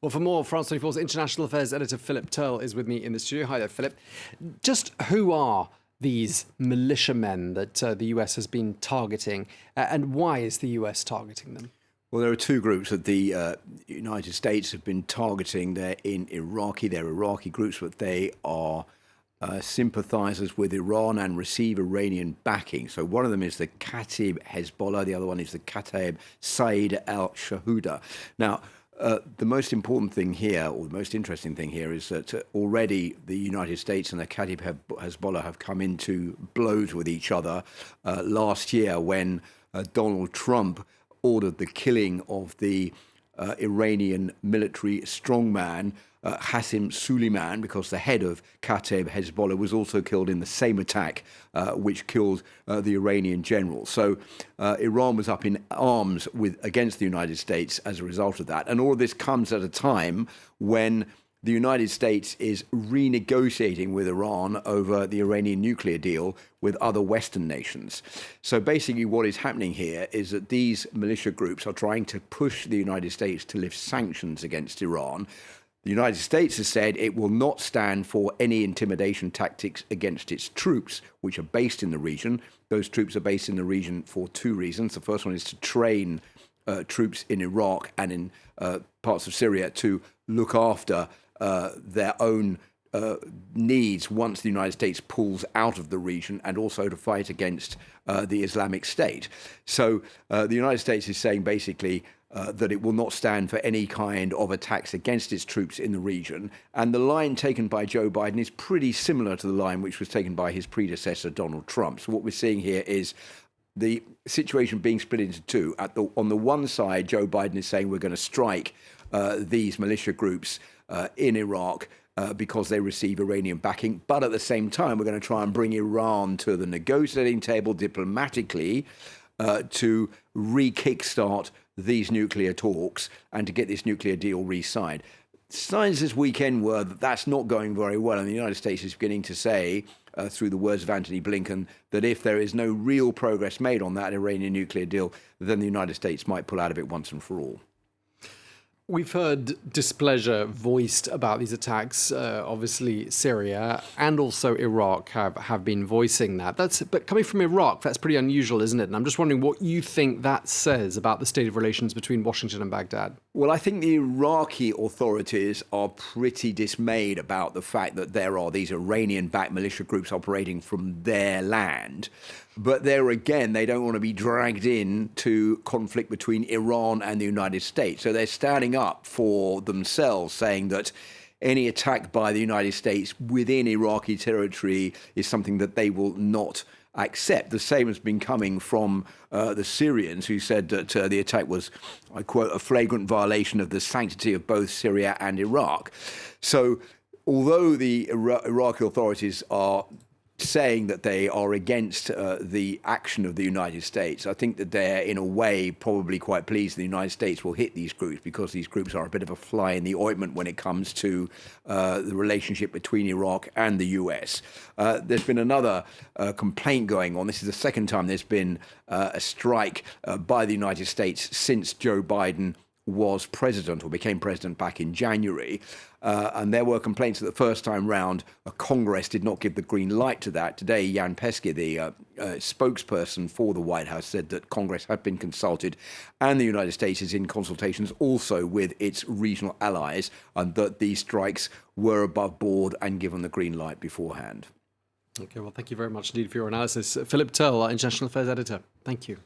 Well, for more, France 24's international affairs editor Philip Turle is with me in the studio. Hi there, Philip. Just who are these militiamen that the US has been targeting, and why is the US targeting them? Well, there are two groups that the United States have been targeting. They're Iraqi groups, but they are sympathizers with Iran and receive Iranian backing. So one of them is the Kata'ib Hezbollah, the other one is the Kata'ib Said al-Shahuda. Now, the most important thing here, or the most interesting thing here, is that already the United States and the Kata'ib Hezbollah have come into blows with each other last year when Donald Trump ordered the killing of the Iranian military strongman Qasem Soleimani, because the head of Kata'ib Hezbollah was also killed in the same attack which killed the Iranian general. So Iran was up in arms against the United States as a result of that. And all of this comes at a time when the United States is renegotiating with Iran over the Iranian nuclear deal with other Western nations. So basically what is happening here is that these militia groups are trying to push the United States to lift sanctions against Iran. The United States has said it will not stand for any intimidation tactics against its troops, which are based in the region. Those troops are based in the region for two reasons. The first one is to train troops in Iraq and in parts of Syria to look after their own needs once the United States pulls out of the region, and also to fight against the Islamic State. So the United States is saying basically that it will not stand for any kind of attacks against its troops in the region. And the line taken by Joe Biden is pretty similar to the line which was taken by his predecessor, Donald Trump. So what we're seeing here is the situation being split into two. On the one side, Joe Biden is saying we're going to strike these militia groups in Iraq because they receive Iranian backing. But at the same time, we're going to try and bring Iran to the negotiating table diplomatically to re-kickstart these nuclear talks and to get this nuclear deal re-signed. Signs this weekend were that that's not going very well, and the United States is beginning to say, through the words of Antony Blinken, that if there is no real progress made on that Iranian nuclear deal, then the United States might pull out of it once and for all. We've heard displeasure voiced about these attacks. Obviously, Syria and also Iraq have been voicing that. But coming from Iraq, that's pretty unusual, isn't it? And I'm just wondering what you think that says about the state of relations between Washington and Baghdad. Well, I think the Iraqi authorities are pretty dismayed about the fact that there are these Iranian-backed militia groups operating from their land. But there again, they don't want to be dragged into conflict between Iran and the United States. So they're standing up for themselves, saying that any attack by the United States within Iraqi territory is something that they will not accept. The same has been coming from the Syrians, who said that the attack was, I quote, a flagrant violation of the sanctity of both Syria and Iraq. So although the Iraqi authorities are saying that they are against the action of the United States, I think that they're, in a way, probably quite pleased the United States will hit these groups, because these groups are a bit of a fly in the ointment when it comes to the relationship between Iraq and the US. There's been another complaint going on. This is the second time there's been a strike by the United States since Joe Biden was president, or became president, back in January. And there were complaints that the first time round, Congress did not give the green light to that. Today, Jan Peske, the spokesperson for the White House, said that Congress had been consulted and the United States is in consultations also with its regional allies, and that these strikes were above board and given the green light beforehand. Okay, well, thank you very much indeed for your analysis. Philip Turle, our international affairs editor. Thank you.